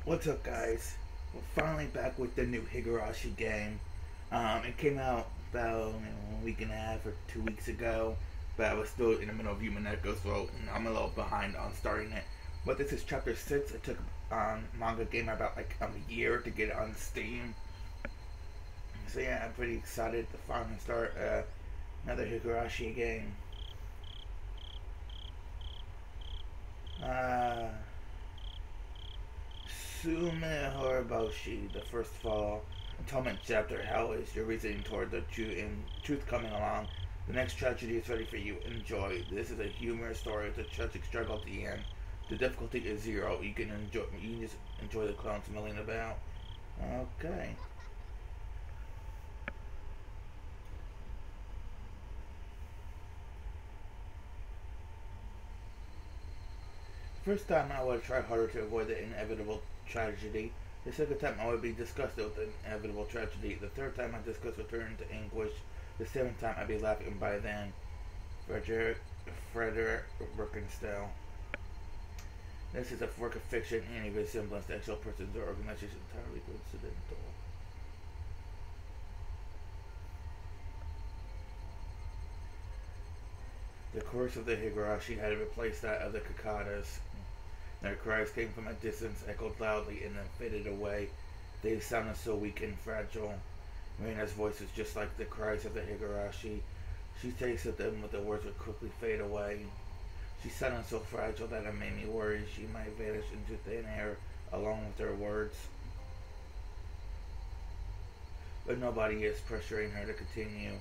What's up, guys? We're finally back with the new Higurashi game. It came out about a week and a half or 2 weeks ago, but I was still in the middle of Yumaneko, so I'm a little behind on starting it. But this is chapter 6. It took manga game about like a year to get it on Steam. So yeah, I'm pretty excited to finally start another Higurashi game. Uh, Tsumihoroboshi, the first fall. Atonement chapter. How is your reasoning toward the truth coming along? The next tragedy is ready for you. Enjoy. This is a humorous story with a tragic struggle at the end. The difficulty is zero. You can enjoy. You can just enjoy the clowns milling about. Okay. First time I would try harder to avoid the inevitable tragedy. The second time I would be disgusted with the inevitable tragedy. The third time my disgust would turn into anguish. The seventh time I'd be laughing by then. Frederick Birkenstell. This is a work of fiction. Any resemblance to actual persons or organizations is entirely coincidental. The chorus of the Higurashi had replaced that of the Kakadas. Their cries came from a distance, echoed loudly, and then faded away. They sounded so weak and fragile. Reina's voice was just like the cries of the Higurashi. She tasted them, but the words would quickly fade away. She sounded so fragile that it made me worry she might vanish into thin air along with her words. But nobody is pressuring her to continue.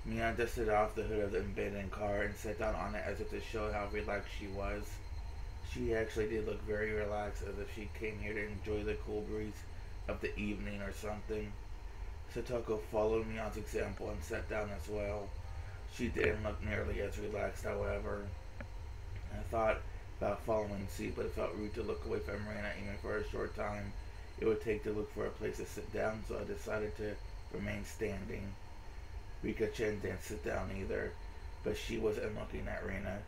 Mian dusted off the hood of the abandoned car and sat down on it as if to show how relaxed she was. She actually did look very relaxed, as if she came here to enjoy the cool breeze of the evening or something. Satoko followed Mian's example and sat down as well. She didn't look nearly as relaxed, however. I thought about following suit, but it felt rude to look away from Reina even for a short time. It would take to look for a place to sit down, so I decided to remain standing. Rika-chan didn't sit down either, but she wasn't looking at Reina.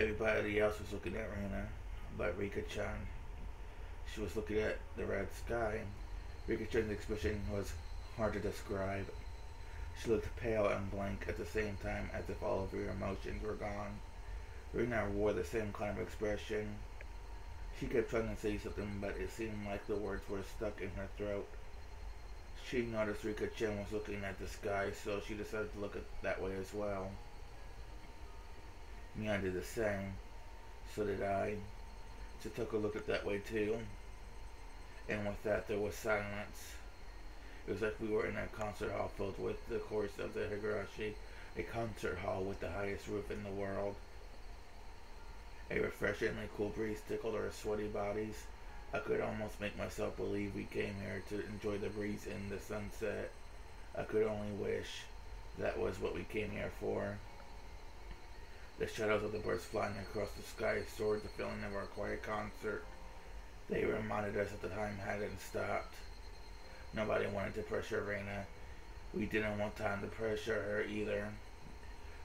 Everybody else was looking at Reina, but Rika-chan. She was looking at the red sky. Rika-chan's expression was hard to describe. She looked pale and blank at the same time, as if all of her emotions were gone. Reina wore the same kind of expression. She kept trying to say something, but it seemed like the words were stuck in her throat. She noticed Rika-chan was looking at the sky, so she decided to look at that way as well. Mian did the same. So did I. Satoko looked at that way too. And with that, there was silence. It was like we were in a concert hall filled with the chorus of the Higurashi, a concert hall with the highest roof in the world. A refreshingly cool breeze tickled our sweaty bodies. I could almost make myself believe we came here to enjoy the breeze and the sunset. I could only wish that was what we came here for. The shadows of the birds flying across the sky soared the feeling of our quiet concert. They reminded us that the time hadn't stopped. Nobody wanted to pressure Reina. We didn't want time to pressure her either.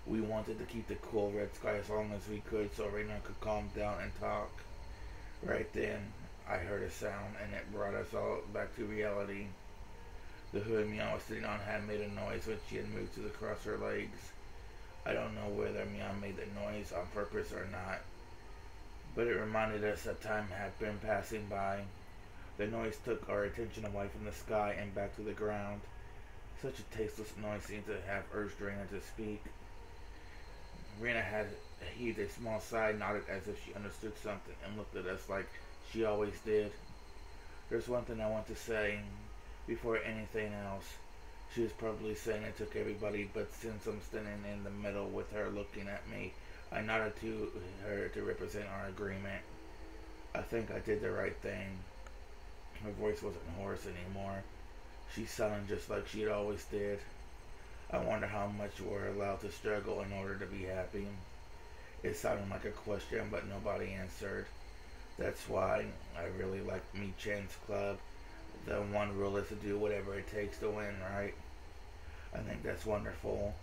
We wanted to keep the cool red sky as long as we could so Reina could calm down and talk. Right then, I heard a sound, and it brought us all back to reality. The hood Mian was sitting on had made a noise when she had moved to across her legs. I don't know whether Mian made the noise on purpose or not, but it reminded us that time had been passing by. The noise took our attention away from the sky and back to the ground. Such a tasteless noise seemed to have urged Reina to speak. Reina had heaved a small sigh, nodded as if she understood something, and looked at us like she always did. There's one thing I want to say before anything else. She was probably saying it took everybody, but since I'm standing in the middle with her looking at me, I nodded to her to represent our agreement. I think I did the right thing. Her voice wasn't hoarse anymore. She sounded just like she always did. I wonder how much we're allowed to struggle in order to be happy. It sounded like a question, but nobody answered. That's why I really like Mi-chan's club. The one rule is to do whatever it takes to win, right? I think that's wonderful.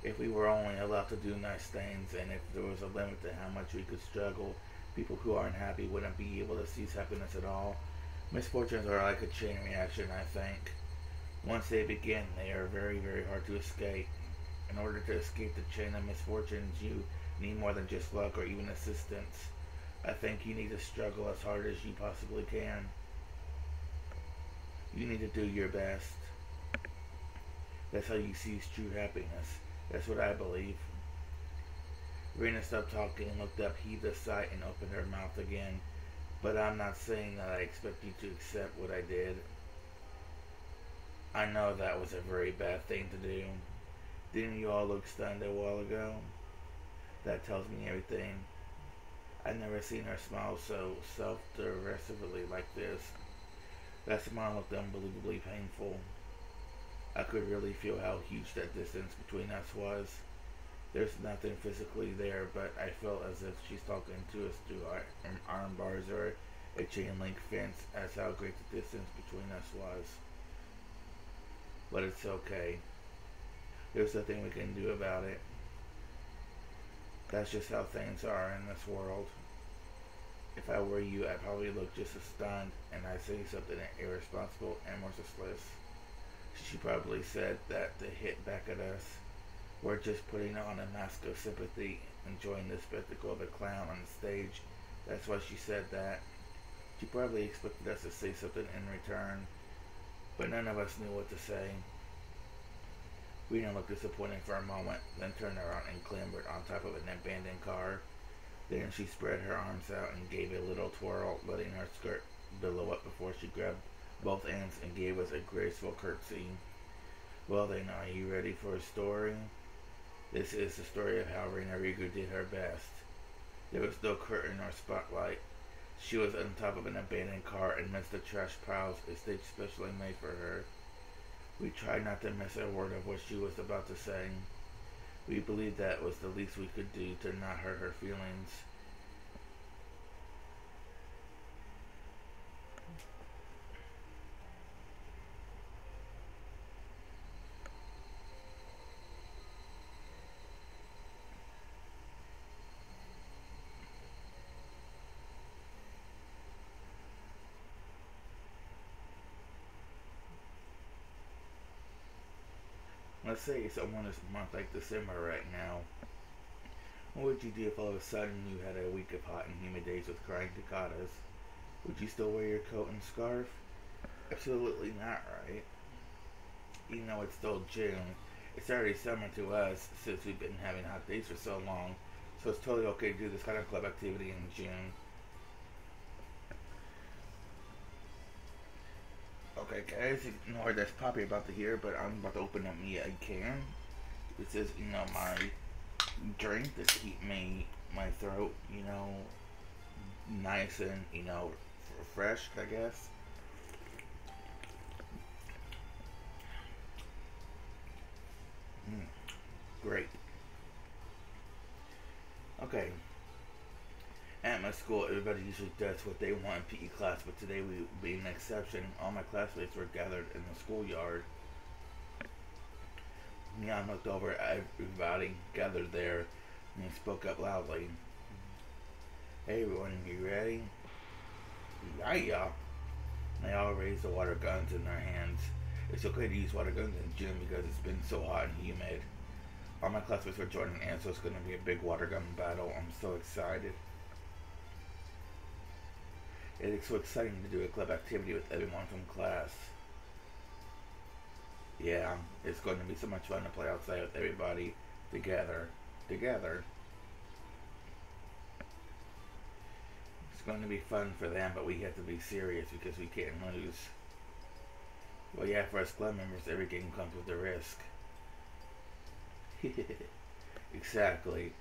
If we were only allowed to do nice things, and if there was a limit to how much we could struggle, People who aren't happy wouldn't be able to seize happiness at all. Misfortunes are like a chain reaction, I think. Once they begin, they are very, very hard to escape. In order to escape the chain of misfortunes, you need more than just luck or even assistance. I think you need to struggle as hard as you possibly can. You need to do your best. That's how you seize true happiness. That's what I believe. Rena stopped talking, looked up, heaved a sigh, and opened her mouth again. But I'm not saying that I expect you to accept what I did. I know that was a very bad thing to do. Didn't you all look stunned a while ago? That tells me everything. I've never seen her smile so self-derisively like this. That smile looked unbelievably painful. I could really feel how huge that distance between us was. There's nothing physically there, but I felt as if she's talking to us through iron bars or a chain link fence. That's how great the distance between us was. But it's okay. There's nothing we can do about it. That's just how things are in this world. If I were you, I'd probably look just as stunned, and I'd say something irresponsible and merciless. She probably said that to hit back at us. We're just putting on a mask of sympathy, enjoying the spectacle of a clown on the stage. That's why she said that. She probably expected us to say something in return, but none of us knew what to say. Rena looked disappointed for a moment, then turned around and clambered on top of an abandoned car. Then she spread her arms out and gave a little twirl, letting her skirt billow up before she grabbed both ends and gave us a graceful curtsy. Well then, are you ready for a story? This is the story of how Rena Rigu did her best. There was no curtain or spotlight. She was on top of an abandoned car amidst the trash piles, a stage specially made for her. We tried not to miss a word of what she was about to say. We believed that was the least we could do to not hurt her feelings. Let's say it's a winter month like December right now. What would you do if all of a sudden you had a week of hot and humid days with crying cicadas? Would you still wear your coat and scarf? Absolutely not, right? Even though it's still June, it's already summer to us since we've been having hot days for so long, so it's totally okay to do this kind of club activity in June. Okay guys, ignore this poppy about to hear, but I'm about to open up me a can. This is, my drink to keep my throat, nice and, fresh, I guess. Great. Okay. At my school, everybody usually does what they want in PE class, but today we being an exception. All my classmates were gathered in the schoolyard. Neon looked over at everybody gathered there, and he spoke up loudly. Hey everyone, you ready? Yeah. They all raised the water guns in their hands. It's okay to use water guns in June because it's been so hot and humid. All my classmates were joining in, so it's going to be a big water gun battle. I'm so excited. It's so exciting to do a club activity with everyone from class. Yeah, it's going to be so much fun to play outside with everybody together. It's going to be fun for them, but we have to be serious because we can't lose. Well, yeah, for us club members, every game comes with a risk. Exactly.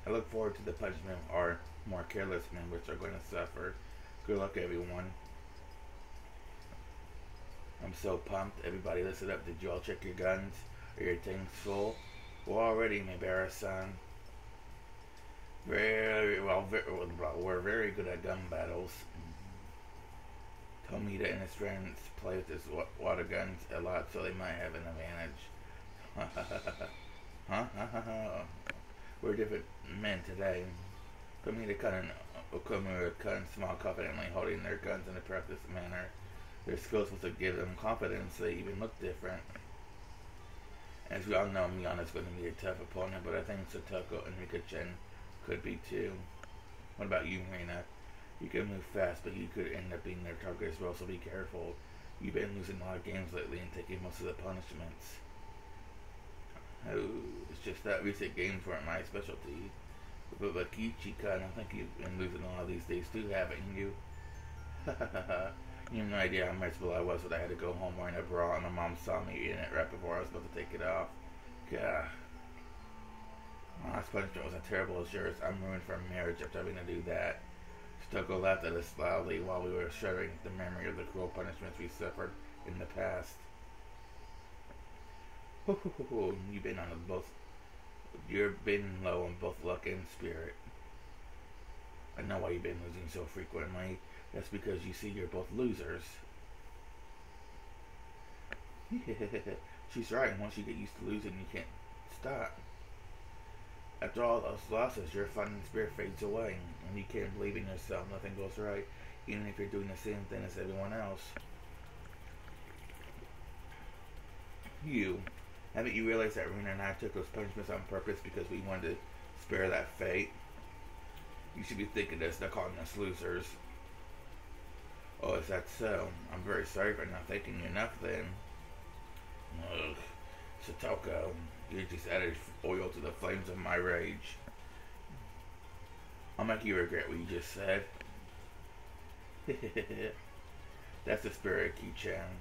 I look forward to the punishment our more careless members are going to suffer. Good luck, everyone. I'm so pumped. Everybody listen up. Did you all check your guns? Are your tanks full? Well, already, Mibara-san. We're very good at gun battles. Tomita and his friends play with his water guns a lot, so they might have an advantage. We're different men today. For me to cut and smile confidently, holding their guns in a practiced manner. Their skills was to give them confidence. They even look different. As we all know, Miyana's going to be a tough opponent, but I think Satoko and Mika-chan could be too. What about you, Marina? You can move fast, but you could end up being their target as well, so be careful. You've been losing a lot of games lately and taking most of the punishments. Oh, it's just that recent games weren't my specialty. But Kichi-kan, I think you've been losing a lot of these days too, haven't you? You have no idea how miserable I was when I had to go home wearing a bra and my mom saw me eating it right before I was about to take it off. Gah. My last punishment was as terrible as yours. I'm ruined for marriage after having to do that. Stoko laughed at us loudly while we were shuddering at the memory of the cruel punishments we suffered in the past. You've been on both. You've been low on both luck and spirit. I know why you've been losing so frequently. That's because you see you're both losers. She's right. Once you get used to losing, you can't stop. After all those losses, your fighting spirit fades away, and you can't believe in yourself. Nothing goes right, even if you're doing the same thing as everyone else. Haven't you realized that Rena and I took those punishments on purpose because we wanted to spare that fate? You should be thinking this, they're calling us losers. Oh, is that so? I'm very sorry for not thinking enough then. Ugh, Satoko, you just added oil to the flames of my rage. I'll make you regret what you just said. That's the spirit, Ki-chan.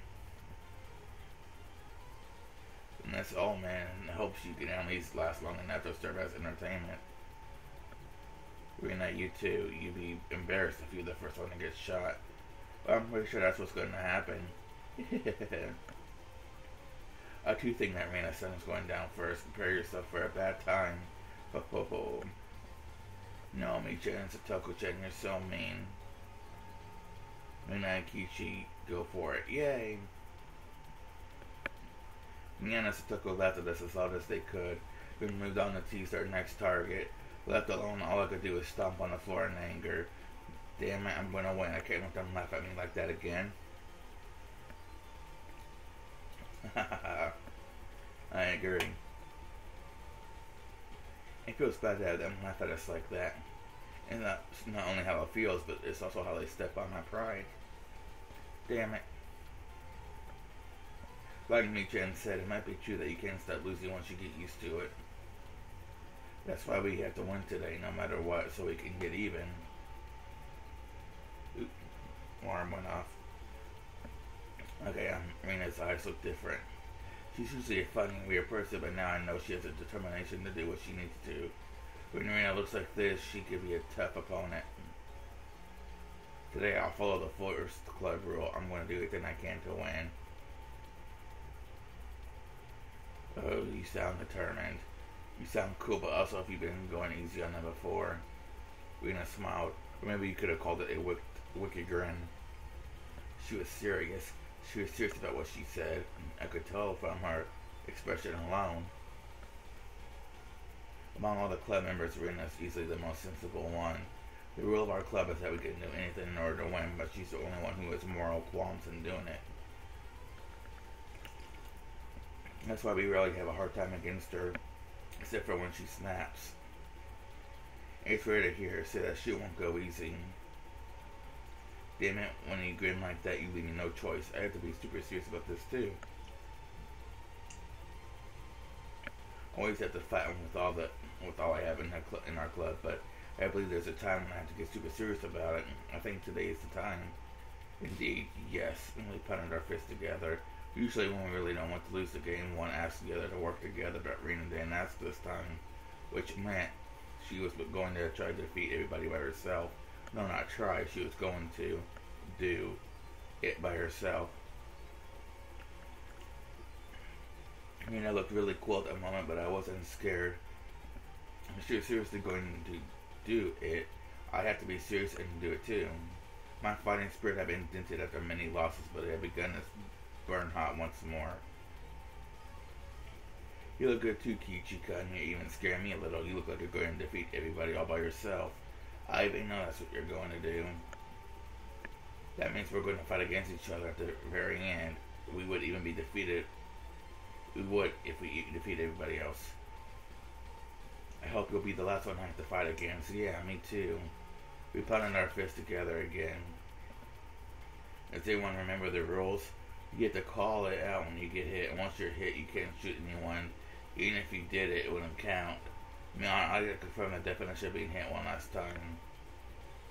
And that's all, man. I hope you can at least last long enough to serve as entertainment. Rena, you too. You'd be embarrassed if you're the first one to get shot. But I'm pretty sure that's what's going to happen. I too think that Rena's son is going down first. Prepare yourself for a bad time. Ho ho ho. No, Michan and Satoko-chan, you're so mean. Rena and Kichi, go for it. Yay! Mia and Satoko laughed at us as loud as they could. We moved on to tease our next target. Left alone, all I could do was stomp on the floor in anger. Damn it, I'm gonna win. I can't let them laugh at me like that again. I agree. It feels bad to have them laugh at us like that. And that's not only how it feels, but it's also how they step on my pride. Damn it. Like Michan said, it might be true that you can't stop losing once you get used to it. That's why we have to win today, no matter what, so we can get even. Oop, alarm went off. Okay, Rena's eyes look different. She's usually a funny, weird person, but now I know she has a determination to do what she needs to. When Rena looks like this, she could be a tough opponent. Today, I'll follow the first club rule. I'm going to do everything I can to win. Oh, you sound determined. You sound cool, but also if you've been going easy on them before. Rena smiled. Or maybe you could have called it a wicked grin. She was serious. She was serious about what she said. I could tell from her expression alone. Among all the club members, Rena's easily the most sensible one. The rule of our club is that we can do anything in order to win, but she's the only one who has moral qualms in doing it. That's why we really have a hard time against her, except for when she snaps. It's rare to hear her say that she won't go easy. Damn it, when you grin like that, you leave me no choice. I have to be super serious about this too. Always have to fight with all I have in our club, but I believe there's a time when I have to get super serious about it. I think today is the time. Indeed, yes. And we pounded our fists together. Usually when we really don't want to lose the game, one asks the other to work together, but Rena didn't ask this time, which meant she was going to try to defeat everybody by herself. No, not try. She was going to do it by herself. Rena looked really cool at that moment, but I wasn't scared. If she was seriously going to do it, I had to be serious and do it too. My fighting spirit had been dented after many losses, but it had begun to burn hot once more. You look good too, Kichika, and you even scare me a little. You look like you're going to defeat everybody all by yourself. I even know that's what you're going to do. That means we're going to fight against each other at the very end. We would even be defeated. We would if we defeat everybody else. I hope you'll be the last one I have to fight against. Yeah, me too. We pounded our fists together again. Does anyone remember the rules? You get to call it out when you get hit. And once you're hit, you can't shoot anyone. Even if you did it, it wouldn't count. I mean, I gotta confirm the definition of being hit one last time.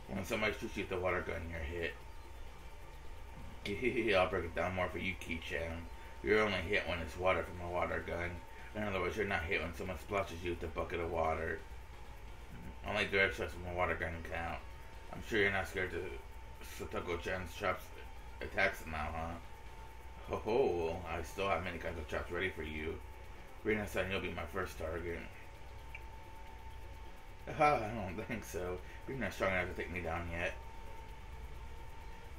When somebody shoots you with the water gun, you're hit. I'll break it down more for you, Ch.6. You're only hit when it's water from a water gun. In other words, you're not hit when someone splashes you with a bucket of water. Only direct shots from a water gun count. I'm sure you're not scared to Satoko-chan's chops attacks now, huh? Ho ho, I still have many kinds of chops ready for you. Rina-san, you'll be my first target. I don't think so. You're not strong enough to take me down yet.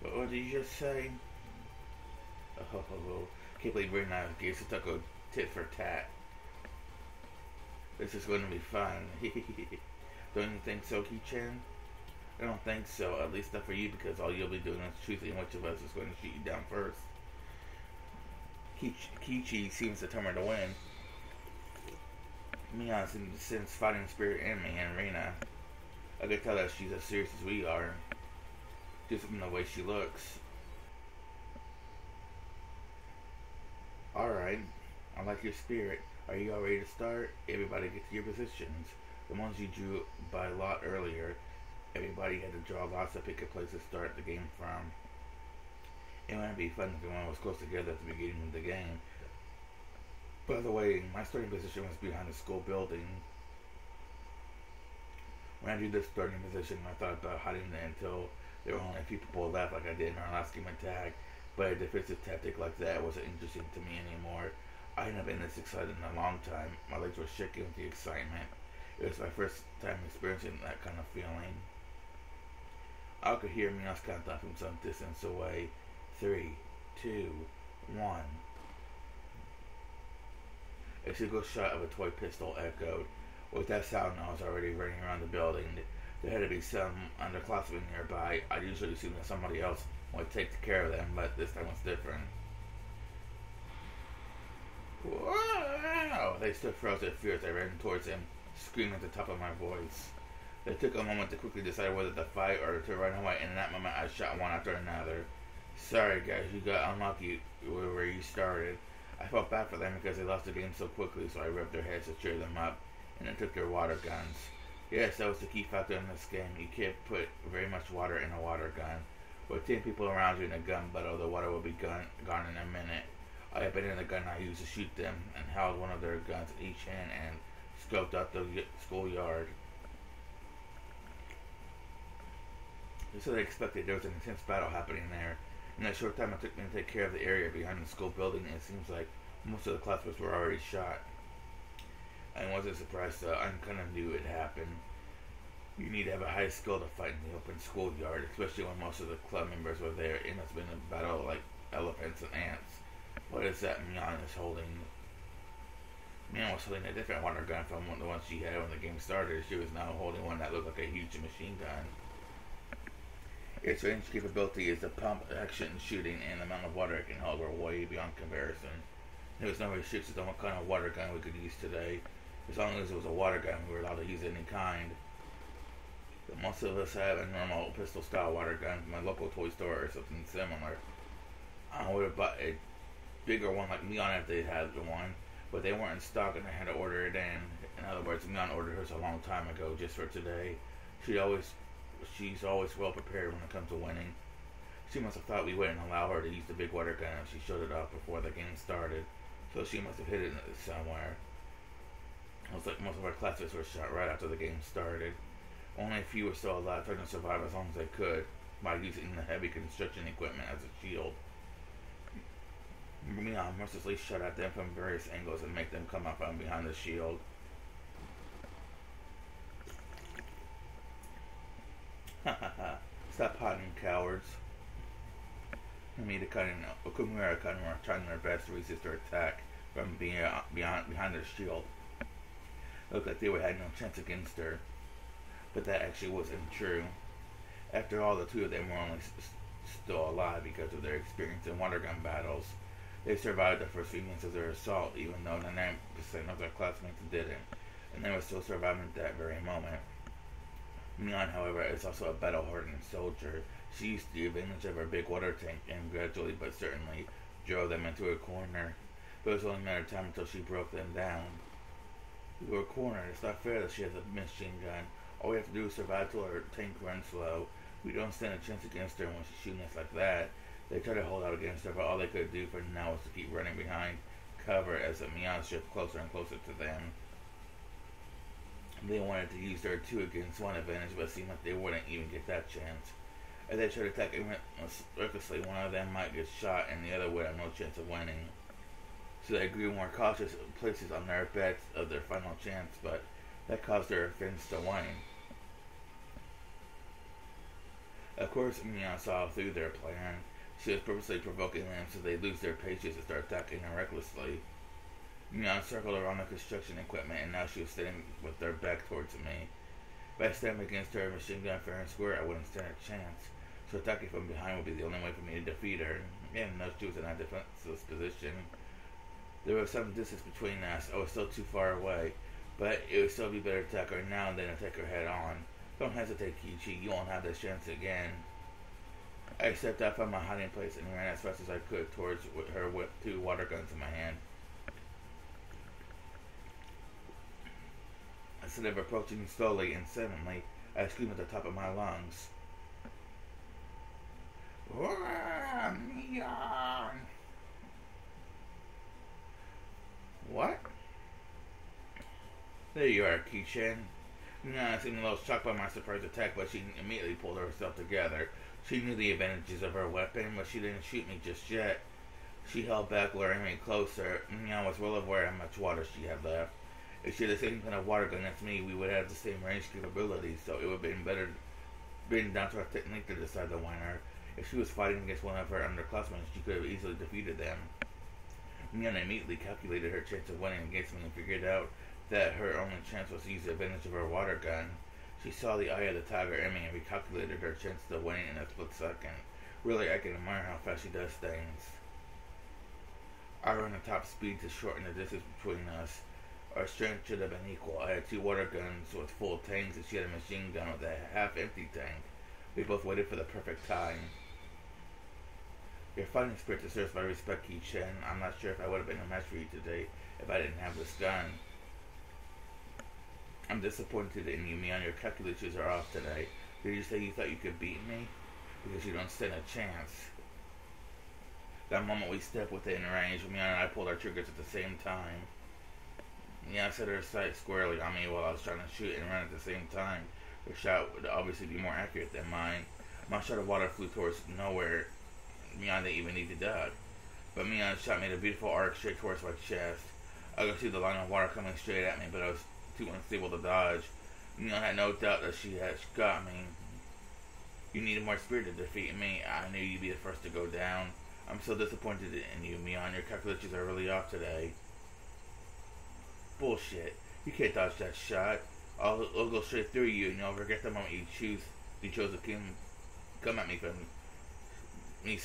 What did you just say? Oh, can't believe Rina gave Satoko tit for tat. This is going to be fun. Don't you think so, Ch.6? I don't think so. At least not for you, because all you'll be doing is choosing which of us is going to shoot you down first. Kichi seems determined to win. Mia sends fighting spirit in me and Rina. I could tell that she's as serious as we are. Just from the way she looks. Alright. I like your spirit. Are you all ready to start? Everybody get to your positions. The ones you drew by lot earlier. Everybody had to draw lots to pick a place to start the game from. It might be fun if everyone was close together at the beginning of the game. By the way, my starting position was behind the school building. When I drew this starting position, I thought about hiding there until there were only a few people left, like I did in our last game of tag. But a defensive tactic like that wasn't interesting to me anymore. I hadn't been this excited in a long time. My legs were shaking with the excitement. It was my first time experiencing that kind of feeling. I could hear Mia's countdown from some distance away. 3, 2, 1. A single shot of a toy pistol echoed. With that sound, I was already running around the building. There had to be some underclassmen nearby. I'd usually assume that somebody else would take care of them, but this time was different. Wow! They stood frozen in fear as I ran towards them, screaming at the top of my voice. They took a moment to quickly decide whether to fight or to run away, and in that moment I shot one after another. Sorry guys, you got unlucky where you started. I felt bad for them because they lost the game so quickly, so I rubbed their heads to cheer them up, and then took their water guns. Yes, that was the key factor in this game. You can't put very much water in a water gun. With 10 people around you in a gun battle, the water will be gone in a minute. I abandoned the gun I used to shoot them, and held one of their guns in each hand, and scoped out the schoolyard. Just as I expected, there was an intense battle happening there. In that short time it took me to take care of the area behind the school building, it seems like most of the classmates were already shot. I wasn't surprised though. I kind of knew it happened. You need to have a high skill to fight in the open schoolyard, especially when most of the club members were there. It must have been a battle like elephants and ants. What is that Mian is holding? Mian was holding a different water gun from the one she had when the game started. She was now holding one that looked like a huge machine gun. Its range capability is the pump action shooting, and the amount of water it can hold were way beyond comparison. There was no restrictions on what kind of water gun we could use today. As long as it was a water gun, we were allowed to use any kind. But most of us have a normal pistol-style water gun from my local toy store or something similar. I would have bought a bigger one like Leon if they had one, but they weren't in stock and I had to order it in. In other words, Leon ordered hers a long time ago just for today. She's always well prepared when it comes to winning. She must have thought we wouldn't allow her to use the big water gun if she showed it off before the game started, so she must have hidden it somewhere. It was like most of our classmates were shot right after the game started. Only a few were still alive, trying to survive as long as they could by using the heavy construction equipment as a shield. Mian mercilessly shot at them from various angles and make them come up from behind the shield. Stop hiding, cowards. Hamida-kun and Okumura-kun were trying their best to resist their attack from behind their shield. It looked like they had no chance against her. but that actually wasn't true. After all, the two of them were only still alive because of their experience in water gun battles. They survived the first few minutes of their assault, even though 99% of their classmates didn't, and they were still surviving at that very moment. Mion, however, is also a battle-hardened soldier. She used the advantage of her big water tank and gradually but certainly drove them into a corner. But it was only a matter of time until she broke them down. We were cornered. It's not fair that she has a machine gun. All we have to do is survive till her tank runs low. We don't stand a chance against her when she's shooting us like that. They tried to hold out against her, but all they could do for now was to keep running behind cover as the Mion shipped closer and closer to them. They wanted to use their 2-against-1 advantage, but it seemed like they wouldn't even get that chance. As they tried to attack recklessly, one of them might get shot and the other would have no chance of winning. So they grew more cautious places on their bets of their final chance, but that caused their offense to wane. Of course, Mion saw through their plan. She was purposely provoking them so they lose their patience and start attacking her recklessly. Mion circled around the construction equipment, and now she was standing with their back towards me. If I stand against her machine gun fair and square, I wouldn't stand a chance. So attacking from behind would be the only way for me to defeat her. Again, no, she was in a defenseless position. There was some distance between us. I was still too far away, but it would still be better to attack her now than attack her head on. Don't hesitate, Kichi. You won't have this chance again. I stepped out from my hiding place and ran as fast as I could towards her with 2 water guns in my hand. Instead of approaching slowly and suddenly, I screamed at the top of my lungs. What? There you are, Kishin. Mion seemed a little shocked by my surprise attack, but she immediately pulled herself together. She knew the advantages of her weapon, but she didn't shoot me just yet. She held back, luring me closer. Mion was well aware of how much water she had left. If she had the same kind of water gun as me, we would have the same range capabilities, so it would have been better being down to our technique to decide the winner. If she was fighting against one of her underclassmen, she could have easily defeated them. Mion immediately calculated her chance of winning against me and figured out that her only chance was to use the advantage of her water gun. She saw the eye of the tiger in me and recalculated her chances of winning in a split second. Really, I can admire how fast she does things. I ran at top speed to shorten the distance between us. Our strength should have been equal. I had 2 water guns with full tanks and she had a machine gun with a half-empty tank. We both waited for the perfect time. Your fighting spirit deserves my respect, Ki-Chen. I'm not sure if I would have been a match for you today if I didn't have this gun. I'm disappointed in you, Mion. Your calculations are off today. Did you say you thought you could beat me? Because you don't stand a chance. That moment we stepped within range, Mion and I pulled our triggers at the same time. Mion set her sight squarely on me while I was trying to shoot and run at the same time. Her shot would obviously be more accurate than mine. My shot of water flew towards nowhere. Mion didn't even need to duck. But Mion's shot made a beautiful arc straight towards my chest. I could see the line of water coming straight at me, but I was too unstable to dodge. Mion had no doubt that she had got me. You needed more spirit to defeat me. I knew you'd be the first to go down. I'm so disappointed in you, Mion. Your calculations are really off today. Bullshit. You can't dodge that shot. I'll go straight through you, and you'll forget the moment you chose to come at me from me.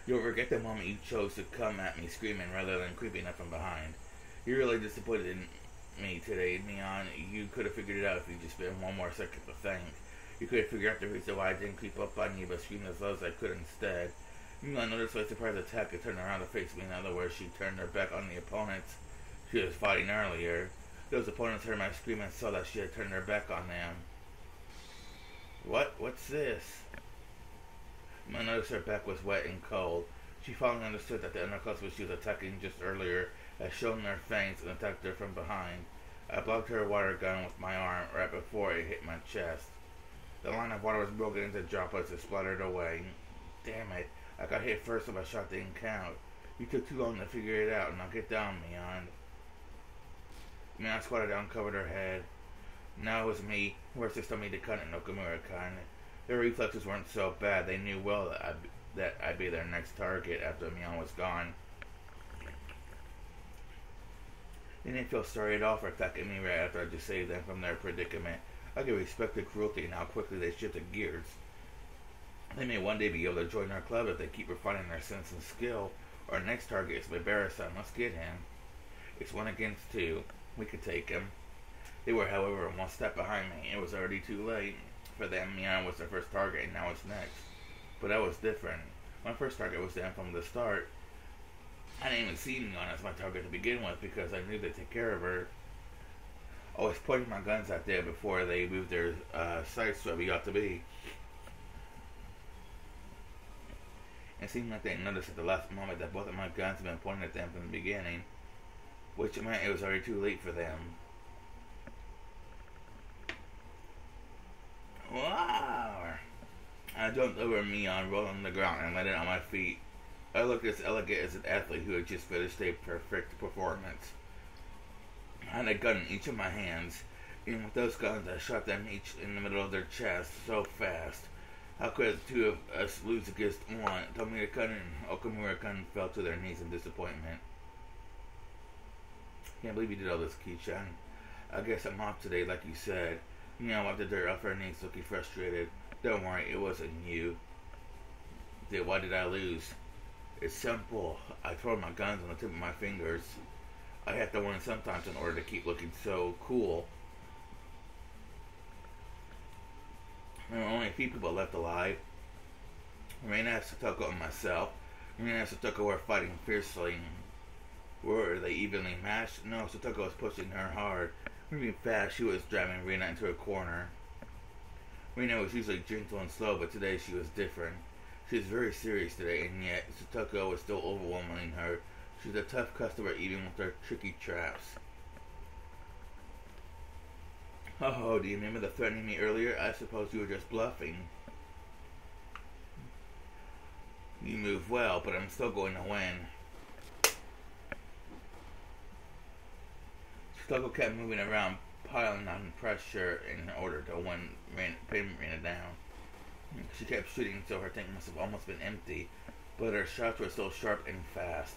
You'll forget the moment you chose to come at me screaming rather than creeping up from behind. You're really disappointed in me today, Mion. You could have figured it out if you just spent one more second to think. You could have figured out the reason why I didn't creep up on you, but screamed as loud as I could instead. Mion noticed my surprise attack and turned around to face me. In other words, she turned her back on the opponents she was fighting earlier. Those opponents heard my scream and saw that she had turned her back on them. What's this? I noticed her back was wet and cold. She finally understood that the underclassmen she was attacking just earlier had shown their fangs and attacked her from behind. I blocked her water gun with my arm right before it hit my chest. The line of water was broken into droplets and splattered away. Damn it. I got hit first, so my shot didn't count. You took too long to figure it out. Now get down, Mion. Mion squatted down, covered her head. Now it was me who assisted me to cut it, Nakamura-kan. Their reflexes weren't so bad. They knew well that I'd be their next target after Mion was gone. They didn't feel sorry at all for attacking me right after I just saved them from their predicament. I could respect the cruelty and how quickly they shifted gears. They may one day be able to join our club if they keep refining their sense and skill. Our next target is Mibara-san. Let's get him. It's 1 against 2. We could take him. They were, however, 1 step behind me. It was already too late. For them, Mian was their first target, and now it's next. But I was different. My first target was them from the start. I didn't even see Mian as my target to begin with because I knew they'd take care of her. I was pointing my guns out there before they moved their sights to where we ought to be. It seemed like they noticed at the last moment that both of my guns had been pointed at them from the beginning, which meant it was already too late for them. Wow! I jumped over Mian, rolled on the ground, and landed on my feet. I looked as elegant as an athlete who had just finished a perfect performance. I had a gun in each of my hands, and with those guns I shot them each in the middle of their chest so fast. How could the two of us lose against one? Tomita-kun and Okamura-kun fell to their knees in disappointment. Can't believe you did all this, Ki-chan. I guess I'm off today, like you said. Mian wiped the dirt off her knees, looking frustrated. Don't worry, it wasn't you. Why did I lose? It's simple. I twirled my guns on the tip of my fingers. I have to win sometimes in order to keep looking so cool. There were only a few people left alive. Reina, Satoko, and myself. Reina and Satoko were fighting fiercely. Were they evenly matched? No, Satoko was pushing her hard. Moving fast, she was driving Reina into a corner. Reina was usually gentle and slow, but today she was different. She was very serious today, and yet Satoko was still overwhelming her. She was a tough customer even with her tricky traps. Oh, do you remember the threatening me earlier? I suppose you were just bluffing. You move well, but I'm still going to win. Satoko kept moving around, piling on pressure in order to pin Reina down. She kept shooting, so her tank must have almost been empty, but her shots were still sharp and fast.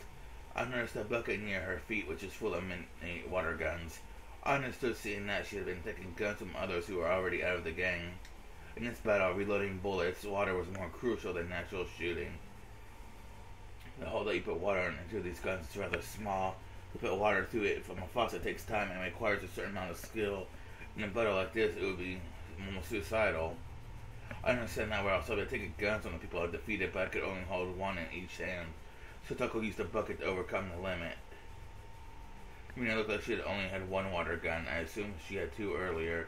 I noticed a bucket near her feet, which is full of mini water guns. I understood seeing that she had been taking guns from others who were already out of the gang. In this battle, reloading bullets, water was more crucial than natural shooting. The hole that you put water into these guns is rather small. To put water through it from a faucet takes time and requires a certain amount of skill. In a battle like this, it would be almost suicidal. I understand now where I was able to take guns on the people I defeated, but I could only hold one in each hand. Satoko used a bucket to overcome the limit. It looked like she had only had one water gun. I assumed she had 2 earlier.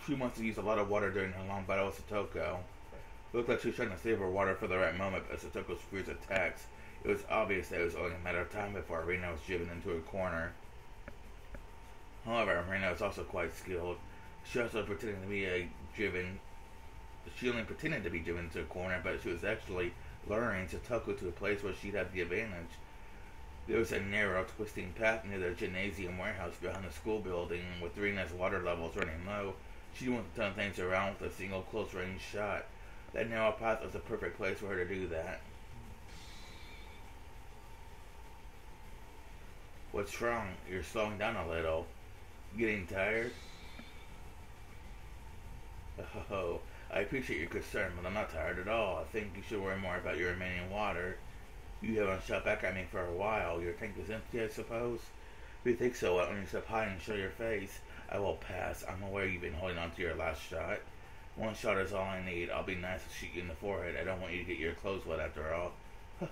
She must have used a lot of water during her long battle with Satoko. It looked like she was trying to save her water for the right moment, but Satoko's fierce attacks. It was obvious that it was only a matter of time before Reina was driven into a corner. However, Reina was also quite skilled. She also pretended to be She only pretended to be driven into a corner, but she was actually luring Satoko to a place where she'd have the advantage. There was a narrow, twisting path near the gymnasium warehouse behind the school building. With Reina's water levels running low, she wanted to turn things around with a single close-range shot. That narrow path was the perfect place for her to do that. What's wrong? You're slowing down a little. Getting tired? Oh, I appreciate your concern, but I'm not tired at all. I think you should worry more about your remaining water. You haven't shot back at me for a while. Your tank is empty, I suppose? If you think so, why don't you step high and show your face? I will pass. I'm aware you've been holding on to your last shot. One shot is all I need. I'll be nice to shoot you in the forehead. I don't want you to get your clothes wet after all.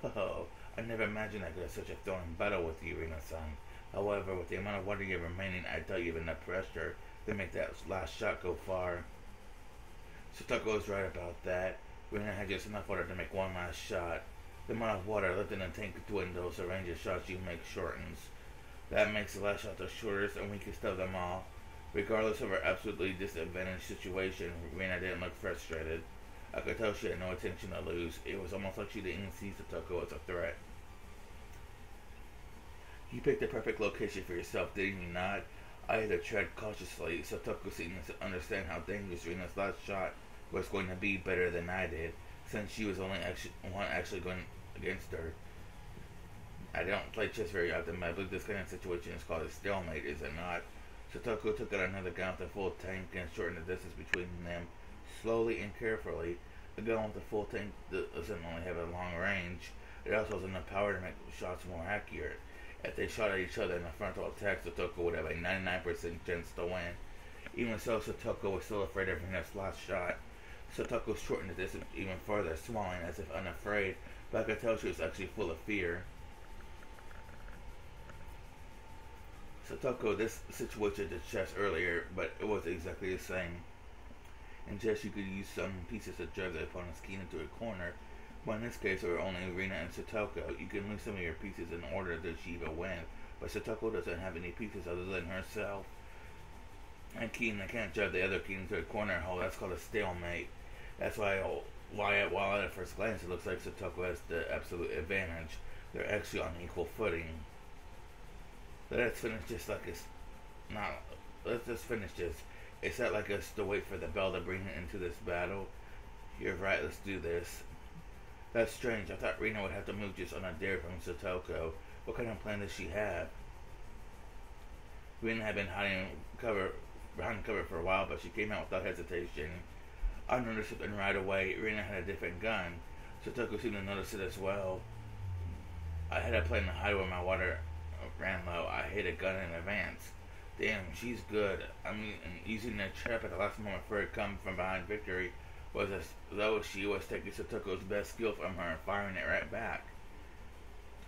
Oh, I never imagined I could have such a thrilling battle with you, Rina-san. However, with the amount of water you have remaining, I doubt you have enough pressure to make that last shot go far. Satoko is right about that. Rina had just enough water to make one last shot. The amount of water left in the tank dwindles, the range of shots you make shortens. That makes the last shot the shortest and weakest of them all. Regardless of her absolutely disadvantaged situation, Rina didn't look frustrated. I could tell she had no intention to lose. It was almost like she didn't see Satoko as a threat. You picked the perfect location for yourself, didn't you not? I had to tread cautiously. Satoko seemed to understand how dangerous Rina's last shot was going to be better than I did, since she was only actually going against her. I don't play chess very often, but I believe this kind of situation is called a stalemate, is it not? Satoko took out another gun with a full tank and shortened the distance between them slowly and carefully. The gun with the full tank doesn't only have a long range, it also has enough power to make shots more accurate. If they shot at each other in a frontal attack, Satoko would have a 99% chance to win. Even so, Satoko was still afraid of Rina's last shot. Satoko shortened the distance even further, smiling as if unafraid, but I could tell she was actually full of fear. Satoko, this situation did chess earlier, but it was exactly the same. In chess, you could use some pieces to drive the opponent's king into a corner, but in this case, there were only Rina and Satoko. You can lose some of your pieces in order to achieve a win, but Satoko doesn't have any pieces other than herself. And king, they can't drive the other king into a corner hole. That's called a stalemate. That's while at first glance it looks like Satoko has the absolute advantage. They're actually on equal footing. But let's finish this like it's not. Let's just finish this. It's not like us to wait for the bell to bring it into this battle. You're right, let's do this. That's strange. I thought Rina would have to move just on a dare from Satoko. What kind of plan does she have? Rina had been behind cover for a while, but she came out without hesitation. I noticed something right away. Rina had a different gun. Satoko seemed to notice it as well. I had a plan to hide when my water ran low. I hid a gun in advance. Damn, she's good. I mean, using the trap at the last moment for her to come from behind victory was as though she was taking Satoko's best skill from her and firing it right back.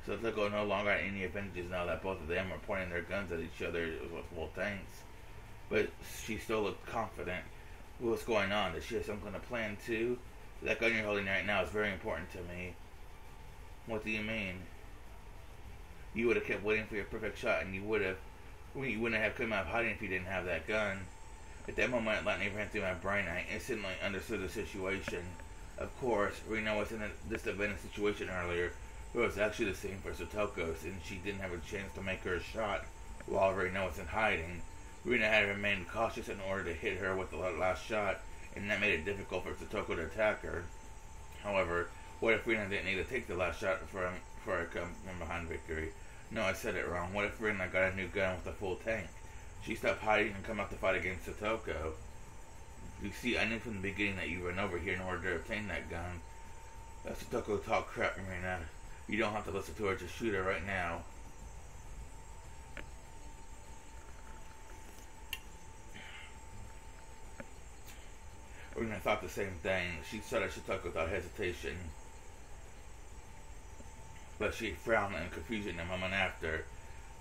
Satoko no longer had any advantages now that both of them were pointing their guns at each other with full tanks. But she still looked confident. What's going on? Does she have something to plan too? That gun you're holding right now is very important to me. What do you mean? You would have kept waiting for your perfect shot, and you wouldn't have come out of hiding if you didn't have that gun. At that moment, lightning ran through my brain. I instantly understood the situation. Of course, Rina was in a disadvantaged situation earlier, but it was actually the same for Satoko, since she didn't have a chance to make her shot while Rina was in hiding. Rina had remained cautious in order to hit her with the last shot, and that made it difficult for Satoko to attack her. However, what if Rina didn't need to take the last shot for her to come from behind victory? No, I said it wrong. What if Rina got a new gun with a full tank? She stopped hiding and come out to fight against Satoko. You see, I knew from the beginning that you ran over here in order to obtain that gun. Satoko talk crap, Rina. You don't have to listen to her, just shoot her right now. Rina thought the same thing. She shot at Satoko without hesitation. But she frowned in confusion a moment after.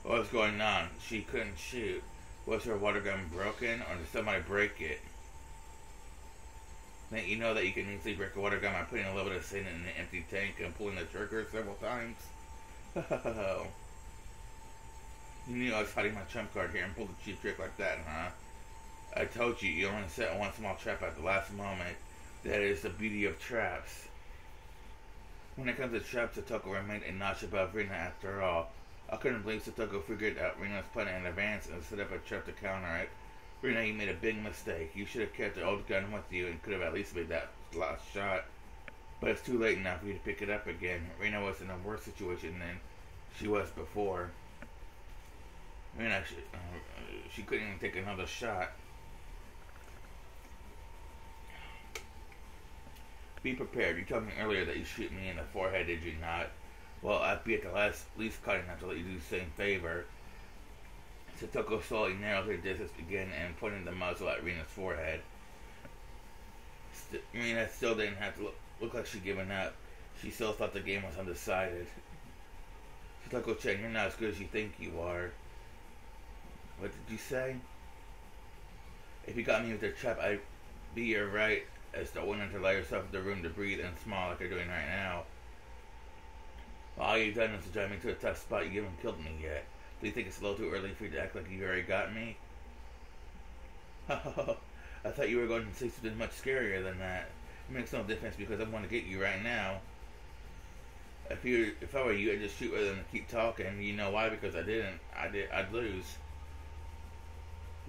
What was going on? She couldn't shoot. Was her water gun broken, or did somebody break it? Then you know that you can easily break a water gun by putting a little bit of sand in an empty tank and pulling the trigger several times? You knew I was hiding my trump card here and pulled a cheap trick like that, huh? I told you, you only set one small trap at the last moment. That is the beauty of traps. When it comes to traps, Satoko remained a notch above Rina after all. I couldn't believe Satoko figured out Rina's plan in advance and set up a trap to counter it. Rina, you made a big mistake. You should have kept the old gun with you and could have at least made that last shot. But it's too late now for you to pick it up again. Rina was in a worse situation than she was before. Rina, she couldn't even take another shot. Be prepared. You told me earlier that you shoot me in the forehead, did you not? Well, I'd be at the least kind enough to let you do the same favor. Satoko slowly narrowed her distance again and pointed the muzzle at Rina's forehead. Rina still didn't have to look like she'd given up. She still thought the game was undecided. Satoko-chan, you're not as good as you think you are. What did you say? If you got me with your trap, I'd be your right as the one to allow yourself the room to breathe and smile like you're doing right now. Well, all you've done is to drive me to a tough spot. You haven't killed me yet. Do you think it's a little too early for you to act like you already got me? I thought you were going to say something much scarier than that. It makes no difference because I'm going to get you right now. If I were you, I'd just shoot rather than keep talking. You know why? Because I'd lose.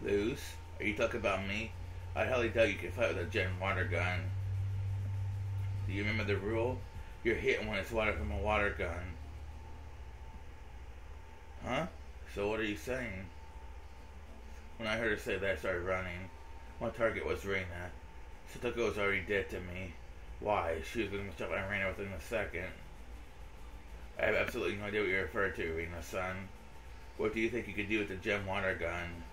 Lose? Are you talking about me? I highly doubt you can fight with a jet water gun. Do you remember the rule? You're hit when it's water from a water gun. Huh? So what are you saying? When I heard her say that, I started running. My target was Reina. Satoko was already dead to me. Why? She was going to shot my Reina within a second. I have absolutely no idea what you're referring to, Reina-san. What do you think you could do with the gem water gun?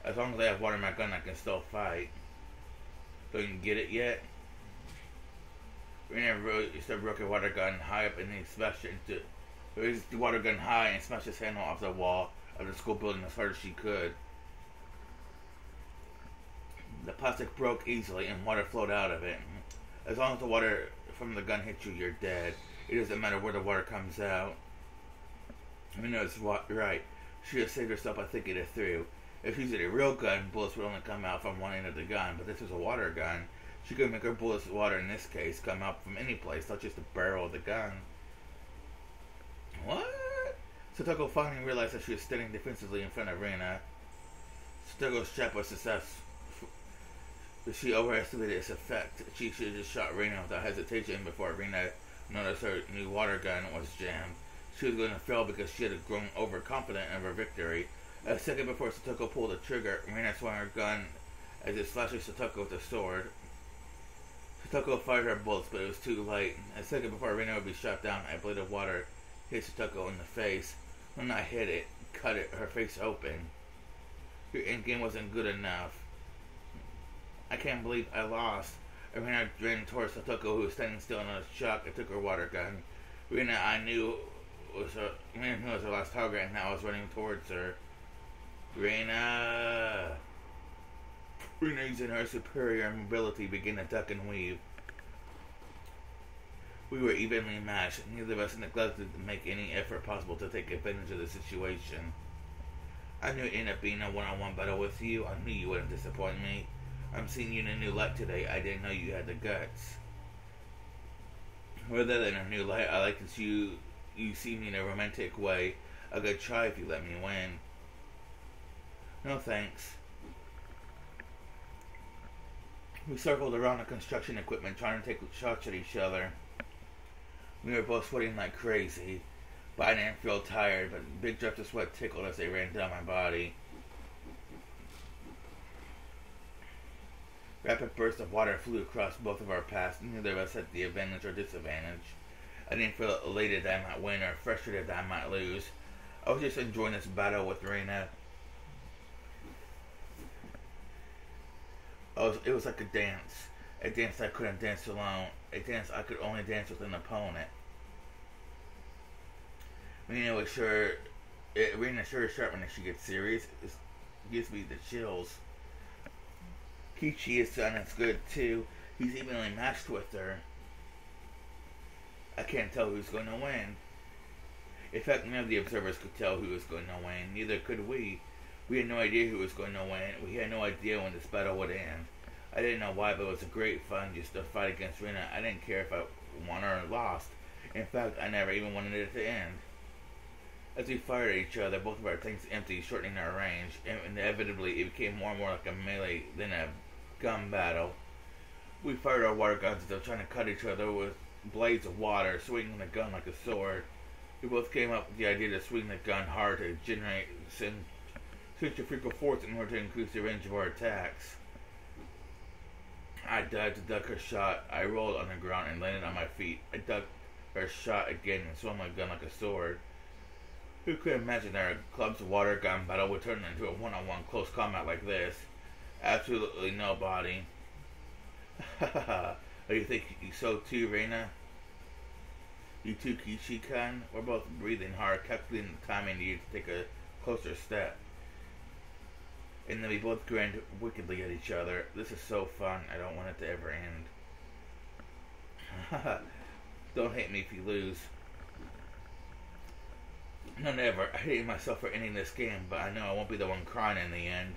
As long as I have water in my gun, I can still fight. Don't you get it yet? Reina used to broke a water gun high up and he smashed it into... raised the water gun high and smashed his handle off the wall of the school building as hard as she could. The plastic broke easily and water flowed out of it. As long as the water from the gun hits you, you're dead. It doesn't matter where the water comes out. Reina is right. She just saved herself by thinking it through. If she used a real gun, bullets would only come out from one end of the gun, but this was a water gun. She could make her bullets, water in this case, come out from any place, not just the barrel of the gun. What? Satoko finally realized that she was standing defensively in front of Reina. Satoko's trap was success, but she overestimated its effect. She should have just shot Reina without hesitation before Reina noticed her new water gun was jammed. She was going to fail because she had grown overconfident in her victory. A second before Satoko pulled the trigger, Reina swung her gun as it slashed Satoko with a sword. Satoko fired her bullets, but it was too late. A second before Reina would be shot down, a blade of water hit Satoko in the face. When I hit it, cut her face open. Your endgame wasn't good enough. I can't believe I lost. Reina ran towards Satoko, who was standing still in a shock, and took her water gun. Reina, I knew was her last target, and now I was running towards her. Reina, using her superior mobility, began to duck and weave. We were evenly matched. Neither of us neglected to make any effort possible to take advantage of the situation. I knew it ended up being a one-on-one battle with you. I knew you wouldn't disappoint me. I'm seeing you in a new light today. I didn't know you had the guts. Rather than a new light, I like that you see me in a romantic way. A good try if you let me win. No thanks. We circled around the construction equipment trying to take shots at each other. We were both sweating like crazy, but I didn't feel tired, but big drops of sweat tickled as they ran down my body. Rapid bursts of water flew across both of our paths. Neither of us had the advantage or disadvantage. I didn't feel elated that I might win or frustrated that I might lose. I was just enjoying this battle with Reina. It was like a dance I couldn't dance alone, a dance I could only dance with an opponent. Reina sure is sharp when she gets serious. It gives me the chills. Kichi's son is good too. He's evenly matched with her. I can't tell who's going to win. In fact, none of the observers could tell who was going to win. Neither could we. We had no idea who was going to win. We had no idea when this battle would end. I didn't know why, but it was a great fun just to fight against Reina. I didn't care if I won or lost. In fact, I never even wanted it to end. As we fired at each other, both of our tanks emptied, shortening our range, and inevitably it became more and more like a melee than a gun battle. We fired our water guns as though trying to cut each other with blades of water, swinging the gun like a sword. We both came up with the idea to swing the gun hard to generate centrifugal force in order to increase the range of our attacks. I dived to duck her shot. I rolled on the ground and landed on my feet. I ducked her shot again and swung my gun like a sword. Who could imagine that a club's water gun battle would turn into a one-on-one close combat like this? Absolutely nobody. Do you think so too, Reina? You too, Kichi-kun? We're both breathing hard, calculating the time I needed to take a closer step. And then we both grinned wickedly at each other. This is so fun. I don't want it to ever end. Don't hate me if you lose. No, never. I hated myself for ending this game, but I know I won't be the one crying in the end.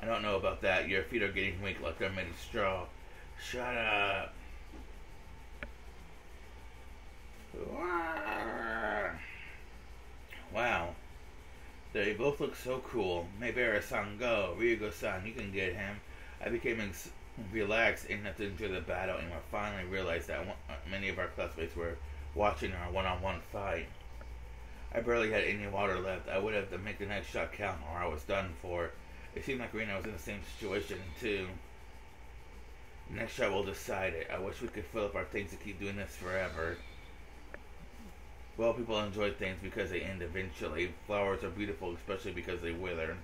I don't know about that. Your feet are getting weak like they're made of straw. Shut up. Wow. They both look so cool. Maybara-san, go. Ryugo-san, you can get him. I became relaxed enough to enjoy the battle, and I finally realized that many of our classmates were watching our one-on-one fight. I barely had any water left. I would have to make the next shot count or I was done for. It seemed like Rena was in the same situation too. The next shot will decide it. I wish we could fill up our things to keep doing this forever. Well, people enjoy things because they end eventually. Flowers are beautiful, especially because they wither.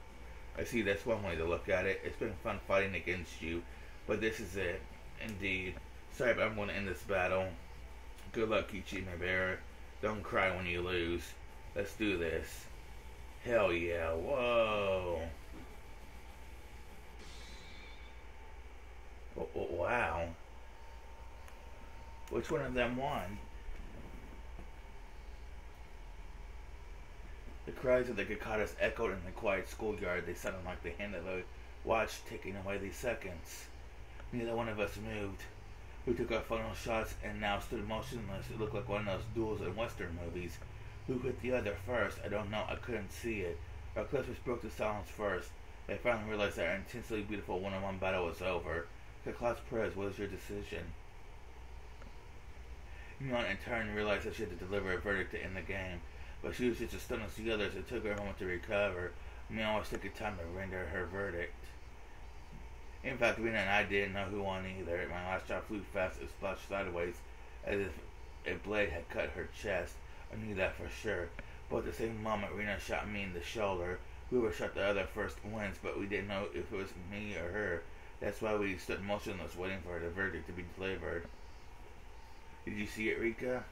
I see that's one way to look at it. It's been fun fighting against you, but this is it. Indeed. Sorry, but I'm going to end this battle. Good luck, Kichi, my bear. Don't cry when you lose. Let's do this. Hell yeah. Whoa. Oh, wow. Which one of them won? The cries of the Kakatas echoed in the quiet schoolyard. They sounded like the hand of a watch ticking away the seconds. Neither one of us moved. We took our final shots and now stood motionless. It looked like one of those duels in Western movies. Who hit the other first? I don't know. I couldn't see it. Our clippers broke the silence first. I finally realized that our intensely beautiful one-on-one battle was over. Kaklas Perez, what is your decision? Mion in turn realized that she had to deliver a verdict to end the game. But she was just as stunned as the others. It took her a moment to recover. Mion was taking time to render her verdict. In fact, Rena and I didn't know who won either. My last shot flew fast and splashed sideways as if a blade had cut her chest. I knew that for sure. But at the same moment, Rena shot me in the shoulder. Whoever shot the other first wins, but we didn't know if it was me or her. That's why we stood motionless, waiting for the verdict to be delivered. Did you see it, Rika?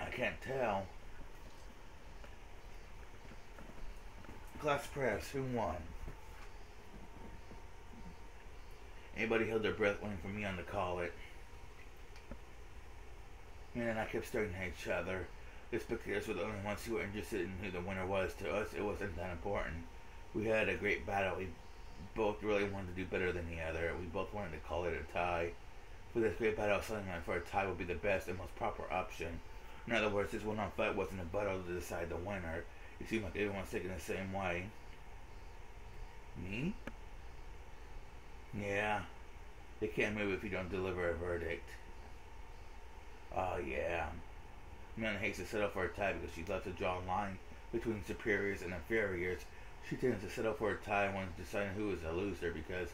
I can't tell. Class press, who won? Anybody held their breath waiting for Mion to call it. Mion and I kept staring at each other. The spectators were the only ones who were interested in who the winner was. To us, it wasn't that important. We had a great battle. We both really wanted to do better than the other. We both wanted to call it a tie. For this great battle, something like for a tie would be the best and most proper option. In other words, this one-on fight wasn't a battle to decide the winner. It seemed like everyone's thinking the same way. Me? Yeah. They can't move if you don't deliver a verdict. Oh, yeah. Mion hates to settle for a tie because she loves to draw a line between superiors and inferiors. She tends to settle for a tie when deciding who is a loser because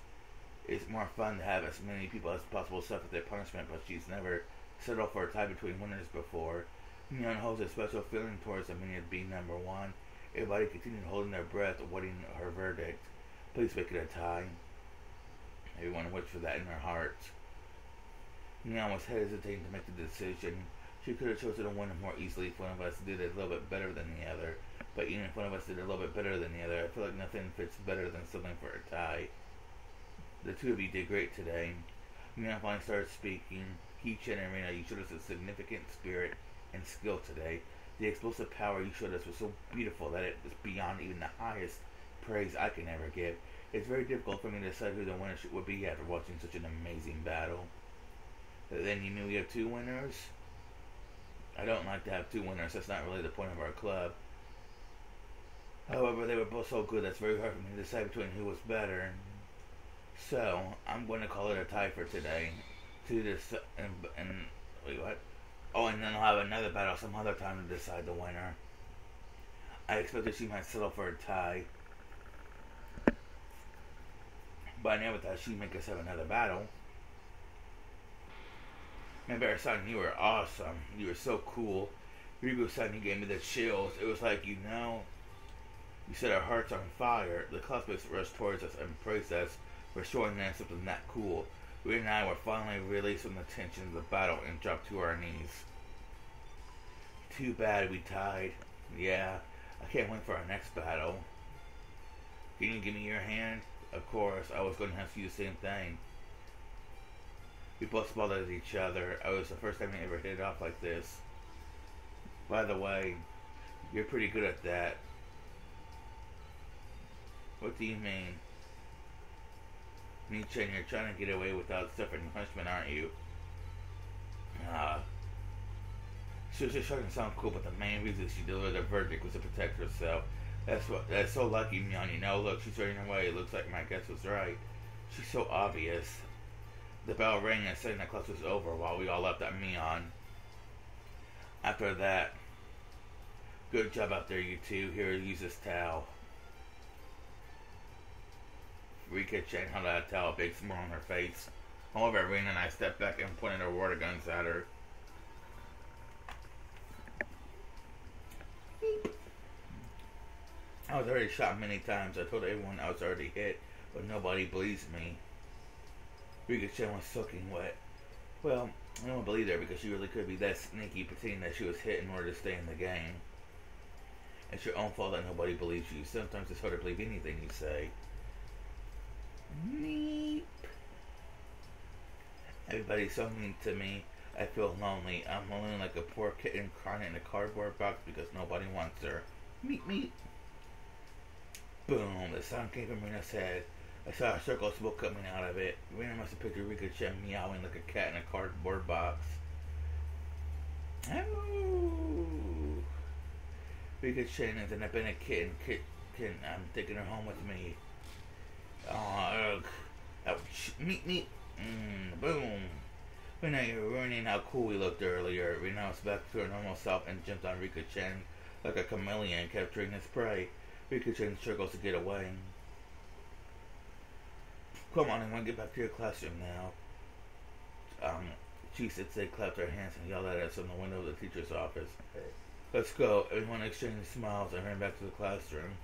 it's more fun to have as many people as possible suffer their punishment, but she's never settled for a tie between winners before. Mion holds a special feeling towards the meaning of being number one. Everybody continued holding their breath, awaiting her verdict. Please make it a tie. Everyone wished for that in their hearts. Mion was hesitating to make the decision. She could have chosen to win more easily if one of us did a little bit better than the other. But even if one of us did a little bit better than the other, I feel like nothing fits better than something for a tie. The two of you did great today. Mion finally started speaking. He-chan and Rena, you showed us a significant spirit and skill today. The explosive power you showed us was so beautiful that it was beyond even the highest praise I can ever give. It's very difficult for me to decide who the winner would be after watching such an amazing battle. Then you mean we have two winners? I don't like to have two winners. That's not really the point of our club. However, they were both so good that's very hard for me to decide between who was better. So, I'm going to call it a tie for today. Wait, what? Oh, and then I'll have another battle some other time to decide the winner. I expected she might settle for a tie. But I never thought she'd make us have another battle. Remember-san, you were awesome. You were so cool. Rigo-san, you gave me the chills. It was like, you set our hearts on fire. The classmates rushed towards us and praised us for showing them something that cool. We and I were finally released from the tension of the battle and dropped to our knees. Too bad we tied. Yeah, I can't wait for our next battle. Can you give me your hand? Of course, I was going to ask you the same thing. We both smiled at each other. It was the first time we ever hit it off like this. By the way, you're pretty good at that. What do you mean? Nietzsche, you're trying to get away without suffering punishment, aren't you? She was just trying to sound cool, but the main reason she delivered the verdict was to protect herself. That's so lucky, Mion. Look, she's turning away. It looks like my guess was right. She's so obvious. The bell rang and saying that class was over while we all left at Mion. After that, good job out there, you two. Here, use this towel. Rika Chen held out a towel, a big smile on her face. However, Rena and I stepped back and pointed our water guns at her. I was already shot many times. I told everyone I was already hit, but nobody believes me. Rika Chen was soaking wet. Well, I don't believe her because she really could be that sneaky, pretending that she was hit in order to stay in the game. It's your own fault that nobody believes you. Sometimes it's hard to believe anything you say. Meep. Everybody's so mean to me. I feel lonely. I'm lonely like a poor kitten crying in a cardboard box because nobody wants her. Meep meep. Boom. The sound came from Rena's head. I saw a circle of smoke coming out of it. Rena must have pictured Rika Chen meowing like a cat in a cardboard box. Oh. Rika Chen is an independent kitten. I'm taking her home with me. Oh, ugh. Ouch. Meep meep. Boom. Rena, you're ruining how cool we looked earlier. Rena was back to her normal self and jumped on Rika Chen like a chameleon, capturing his prey. Rika Chen struggles to get away. Come on, everyone, get back to your classroom now. Ch.6 clapped her hands and yelled at us from the window of the teacher's office. Let's go. Everyone exchanged smiles and ran back to the classroom.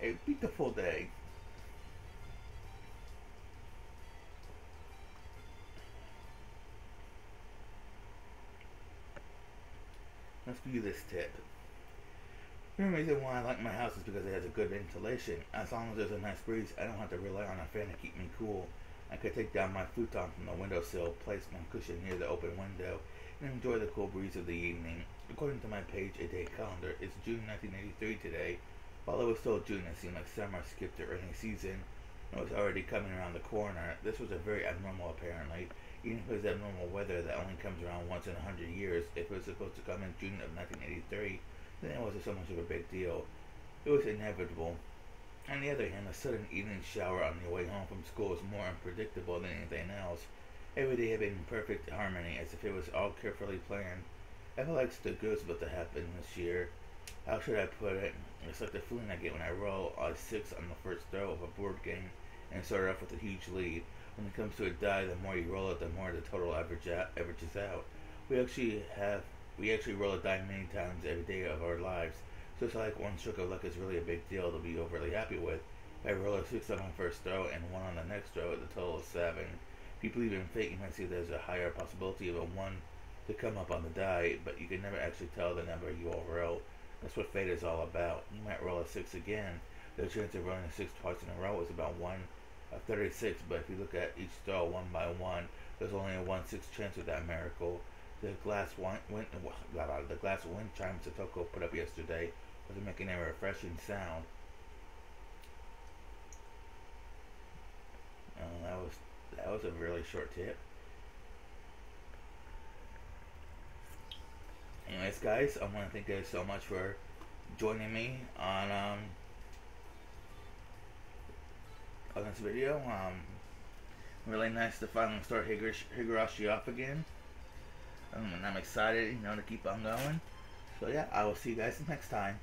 A beautiful day. Let's view this tip. The reason why I like my house is because it has a good ventilation. As long as there's a nice breeze, I don't have to rely on a fan to keep me cool. I could take down my futon from the windowsill, place my cushion near the open window, and enjoy the cool breeze of the evening. According to my page a day calendar, it's June 1983 today. While it was still June, it seemed like summer skipped the rainy season and was already coming around the corner. This was a very abnormal, apparently. Even if it was abnormal weather that only comes around once in 100 years, if it was supposed to come in June of 1983, then it wasn't so much of a big deal. It was inevitable. On the other hand, a sudden evening shower on your way home from school was more unpredictable than anything else. Every day had been in perfect harmony, as if it was all carefully planned. I feel like the good was about to happen this year. How should I put it? It's like the feeling I get when I roll a 6 on the first throw of a board game and start off with a huge lead. When it comes to a die, the more you roll it, the more the total averages out. We actually roll a die many times every day of our lives, so it's like one stroke of luck is really a big deal to be overly happy with. If I roll a 6 on my first throw and 1 on the next throw, the total is 7. If you believe in fate, you might see there's a higher possibility of a 1 to come up on the die, but you can never actually tell the number you all roll. That's what fate is all about. You might roll a 6 again. The chance of rolling a 6 twice in a row is about 1 of 36, but if you look at each throw one by one, there's only a 1/6 chance of that miracle. The glass wind chimes Satoko put up yesterday wasn't making a refreshing sound. That was a really short tip. Anyways, guys, I want to thank you guys so much for joining me on this video. Really nice to finally start Higurashi off again. And I'm excited, to keep on going. So yeah, I will see you guys next time.